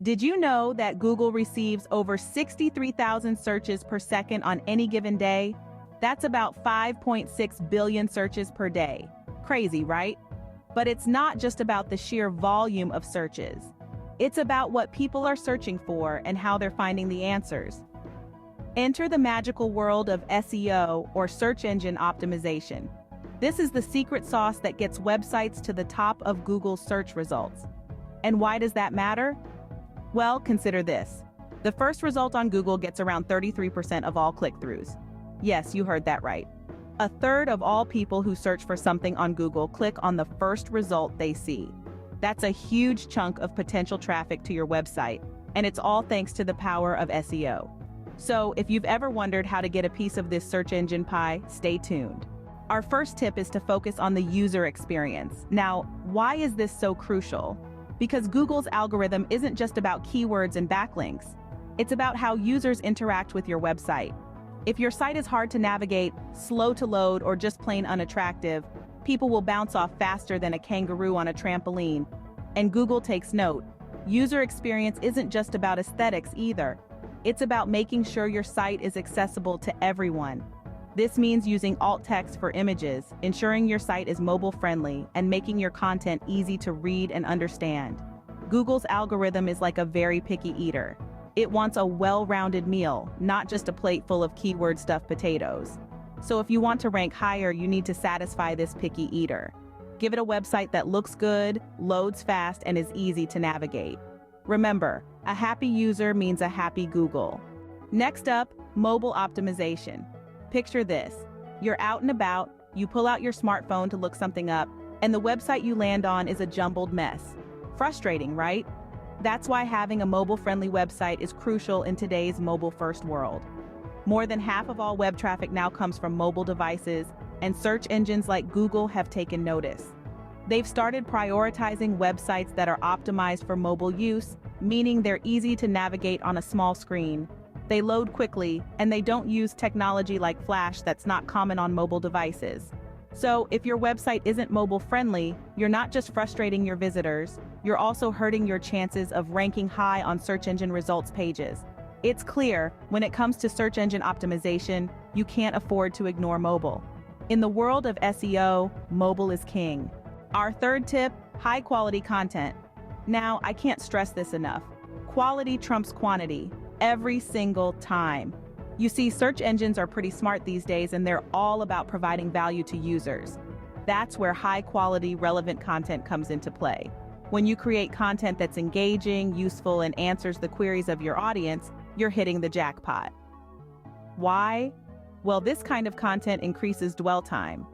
Did you know that Google receives over 63,000 searches per second on any given day? That's about 5.6 billion searches per day. Crazy, right? But it's not just about the sheer volume of searches. It's about what people are searching for and how they're finding the answers. Enter the magical world of SEO, or search engine optimization. This is the secret sauce that gets websites to the top of Google's search results. And why does that matter? Well, consider this. The first result on Google gets around 33% of all click-throughs. Yes, you heard that right. A third of all people who search for something on Google click on the first result they see. That's a huge chunk of potential traffic to your website, and it's all thanks to the power of SEO. So, if you've ever wondered how to get a piece of this search engine pie, stay tuned. Our first tip is to focus on the user experience. Now, why is this so crucial? Because Google's algorithm isn't just about keywords and backlinks. It's about how users interact with your website. If your site is hard to navigate, slow to load, or just plain unattractive, people will bounce off faster than a kangaroo on a trampoline. And Google takes note. User experience isn't just about aesthetics either. It's about making sure your site is accessible to everyone. This means using alt text for images, ensuring your site is mobile-friendly, and making your content easy to read and understand. Google's algorithm is like a very picky eater. It wants a well-rounded meal, not just a plate full of keyword-stuffed potatoes. So if you want to rank higher, you need to satisfy this picky eater. Give it a website that looks good, loads fast, and is easy to navigate. Remember, a happy user means a happy Google. Next up, mobile optimization. Picture this. You're out and about, you pull out your smartphone to look something up, and the website you land on is a jumbled mess. Frustrating, right? That's why having a mobile-friendly website is crucial in today's mobile-first world. More than half of all web traffic now comes from mobile devices, and search engines like Google have taken notice. They've started prioritizing websites that are optimized for mobile use, meaning they're easy to navigate on a small screen. They load quickly, and they don't use technology like Flash that's not common on mobile devices. So, if your website isn't mobile-friendly, you're not just frustrating your visitors, you're also hurting your chances of ranking high on search engine results pages. It's clear, when it comes to search engine optimization, you can't afford to ignore mobile. In the world of SEO, mobile is king. Our third tip, high-quality content. Now, I can't stress this enough. Quality trumps quantity, every single time. You see, search engines are pretty smart these days, and they're all about providing value to users. That's where high-quality, relevant content comes into play. When you create content that's engaging, useful, and answers the queries of your audience, you're hitting the jackpot. Why? Well, this kind of content increases dwell time.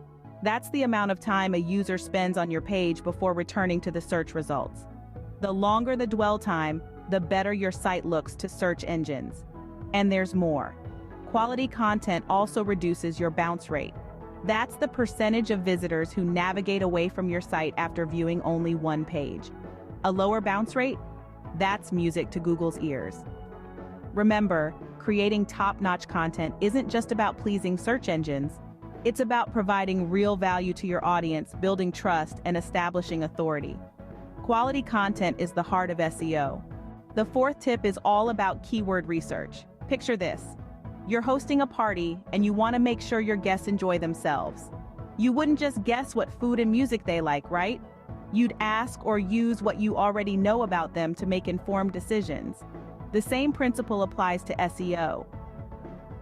That's the amount of time a user spends on your page before returning to the search results. The longer the dwell time, the better your site looks to search engines. And there's more. Quality content also reduces your bounce rate. That's the percentage of visitors who navigate away from your site after viewing only one page. A lower bounce rate? That's music to Google's ears. Remember, creating top-notch content isn't just about pleasing search engines. It's about providing real value to your audience, building trust, and establishing authority. Quality content is the heart of SEO. The fourth tip is all about keyword research. Picture this. You're hosting a party, and you want to make sure your guests enjoy themselves. You wouldn't just guess what food and music they like, right? You'd ask or use what you already know about them to make informed decisions. The same principle applies to SEO.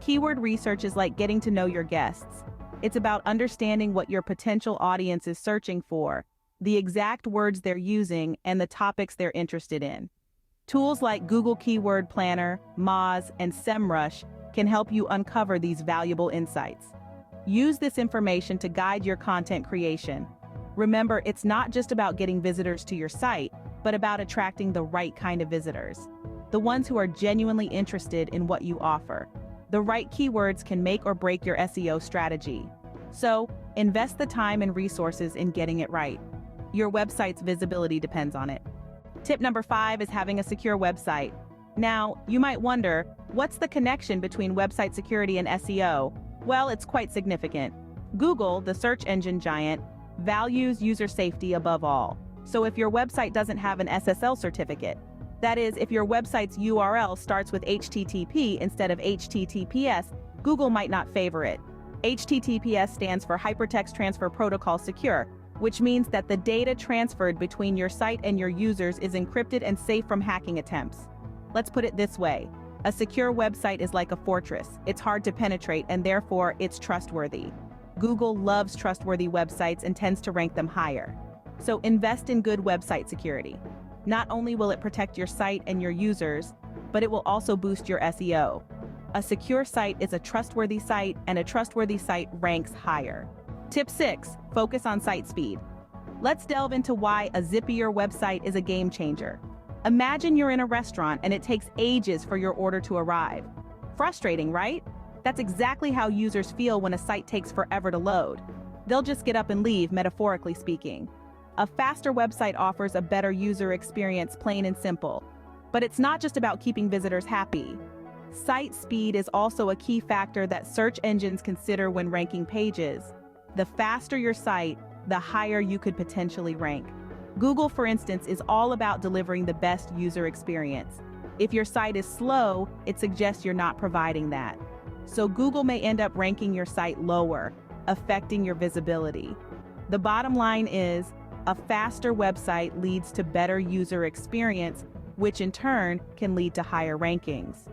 Keyword research is like getting to know your guests. It's about understanding what your potential audience is searching for, the exact words they're using, and the topics they're interested in. Tools like Google Keyword Planner, Moz, and SEMrush can help you uncover these valuable insights. Use this information to guide your content creation. Remember, it's not just about getting visitors to your site, but about attracting the right kind of visitors. The ones who are genuinely interested in what you offer. The right keywords can make or break your SEO strategy. So, invest the time and resources in getting it right. Your website's visibility depends on it. Tip number 5 is having a secure website. Now, you might wonder, what's the connection between website security and SEO? Well, it's quite significant. Google, the search engine giant, values user safety above all. So if your website doesn't have an SSL certificate, That is, if your website's URL starts with HTTP instead of HTTPS, Google might not favor it. HTTPS stands for Hypertext Transfer Protocol Secure, which means that the data transferred between your site and your users is encrypted and safe from hacking attempts. Let's put it this way. A secure website is like a fortress. It's hard to penetrate and therefore it's trustworthy. Google loves trustworthy websites and tends to rank them higher. So invest in good website security. Not only will it protect your site and your users, but it will also boost your SEO. A secure site is a trustworthy site, and a trustworthy site ranks higher. Tip 6. Focus on site speed. Let's delve into why a zippier website is a game changer. Imagine you're in a restaurant and it takes ages for your order to arrive. Frustrating, right? That's exactly how users feel when a site takes forever to load. They'll just get up and leave, metaphorically speaking. A faster website offers a better user experience, plain and simple. But it's not just about keeping visitors happy. Site speed is also a key factor that search engines consider when ranking pages. The faster your site, the higher you could potentially rank. Google, for instance, is all about delivering the best user experience. If your site is slow, it suggests you're not providing that. So Google may end up ranking your site lower, affecting your visibility. The bottom line is, a faster website leads to better user experience, which in turn can lead to higher rankings.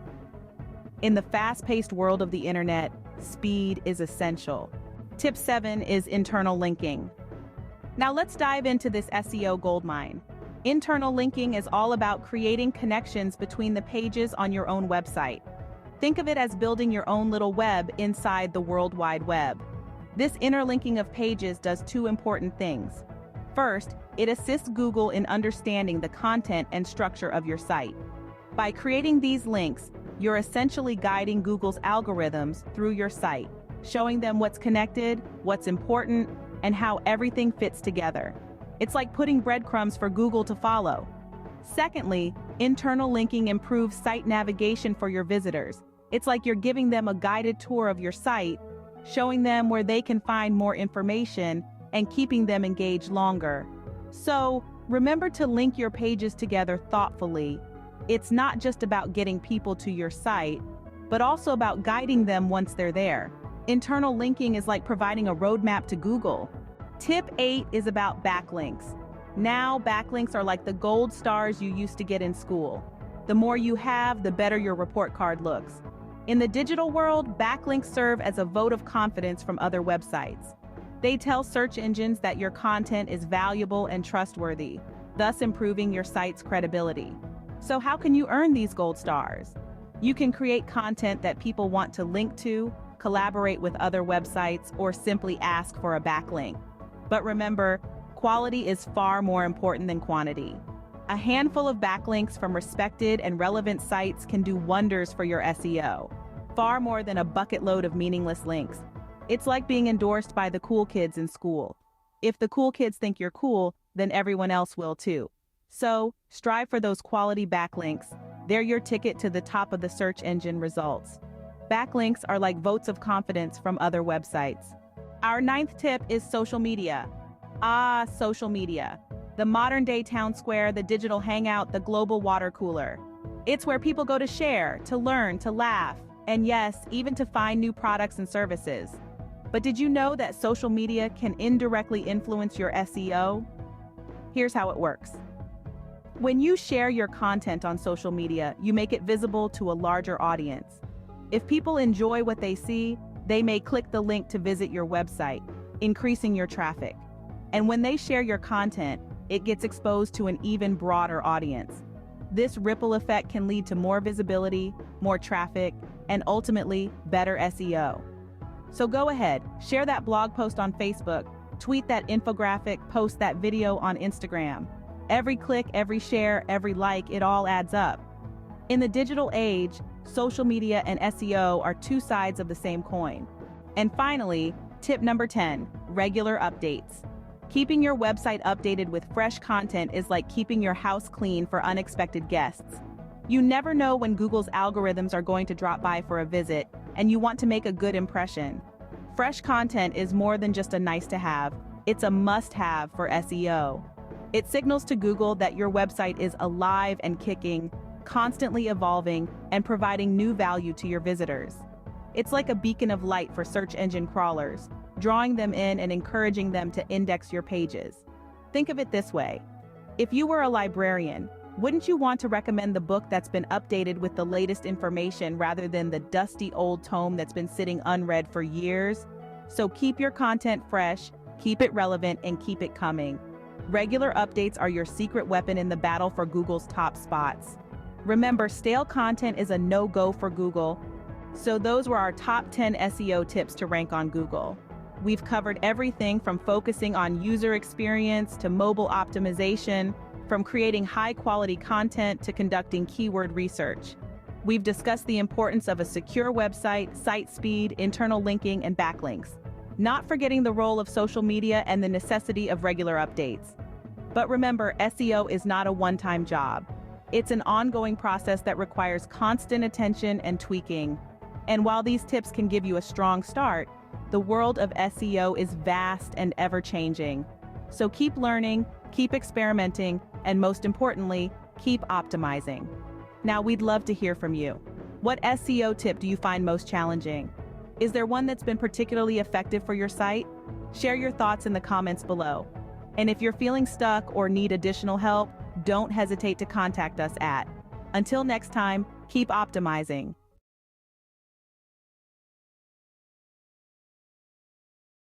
In the fast-paced world of the internet, speed is essential. Tip 7 is internal linking. Now let's dive into this SEO goldmine. Internal linking is all about creating connections between the pages on your own website. Think of it as building your own little web inside the World Wide Web. This interlinking of pages does two important things. First, it assists Google in understanding the content and structure of your site. By creating these links, you're essentially guiding Google's algorithms through your site, showing them what's connected, what's important, and how everything fits together. It's like putting breadcrumbs for Google to follow. Secondly, internal linking improves site navigation for your visitors. It's like you're giving them a guided tour of your site, showing them where they can find more information and keeping them engaged longer. So, remember to link your pages together thoughtfully. It's not just about getting people to your site, but also about guiding them once they're there. Internal linking is like providing a roadmap to Google. Tip 8 is about backlinks. Now, backlinks are like the gold stars you used to get in school. The more you have, the better your report card looks. In the digital world, backlinks serve as a vote of confidence from other websites. They tell search engines that your content is valuable and trustworthy, thus improving your site's credibility. So how can you earn these gold stars? You can create content that people want to link to, collaborate with other websites, or simply ask for a backlink. But remember, quality is far more important than quantity. A handful of backlinks from respected and relevant sites can do wonders for your SEO, far more than a bucket load of meaningless links. It's like being endorsed by the cool kids in school. If the cool kids think you're cool, then everyone else will too. So, strive for those quality backlinks. They're your ticket to the top of the search engine results. Backlinks are like votes of confidence from other websites. Our 9th tip is social media. Social media. The modern-day town square, the digital hangout, the global water cooler. It's where people go to share, to learn, to laugh, and yes, even to find new products and services. But did you know that social media can indirectly influence your SEO? Here's how it works. When you share your content on social media, you make it visible to a larger audience. If people enjoy what they see, they may click the link to visit your website, increasing your traffic. And when they share your content, it gets exposed to an even broader audience. This ripple effect can lead to more visibility, more traffic, and ultimately, better SEO. So go ahead, share that blog post on Facebook, tweet that infographic, post that video on Instagram. Every click, every share, every like, it all adds up. In the digital age, social media and SEO are two sides of the same coin. And finally, tip number 10, regular updates. Keeping your website updated with fresh content is like keeping your house clean for unexpected guests. You never know when Google's algorithms are going to drop by for a visit, and you want to make a good impression. Fresh content is more than just a nice to have, it's a must-have for SEO. It signals to Google that your website is alive and kicking, constantly evolving, and providing new value to your visitors. It's like a beacon of light for search engine crawlers, drawing them in and encouraging them to index your pages. Think of it this way. If you were a librarian, wouldn't you want to recommend the book that's been updated with the latest information rather than the dusty old tome that's been sitting unread for years? So keep your content fresh, keep it relevant, and keep it coming. Regular updates are your secret weapon in the battle for Google's top spots. Remember, stale content is a no-go for Google. So those were our top 10 SEO tips to rank on Google. We've covered everything from focusing on user experience to mobile optimization, from creating high-quality content to conducting keyword research. We've discussed the importance of a secure website, site speed, internal linking, and backlinks, not forgetting the role of social media and the necessity of regular updates. But remember, SEO is not a one-time job. It's an ongoing process that requires constant attention and tweaking. And while these tips can give you a strong start, the world of SEO is vast and ever-changing. So keep learning, keep experimenting, and most importantly, keep optimizing. Now, we'd love to hear from you. What SEO tip do you find most challenging? Is there one that's been particularly effective for your site? Share your thoughts in the comments below. And if you're feeling stuck or need additional help, don't hesitate to contact us at. Until next time, keep optimizing.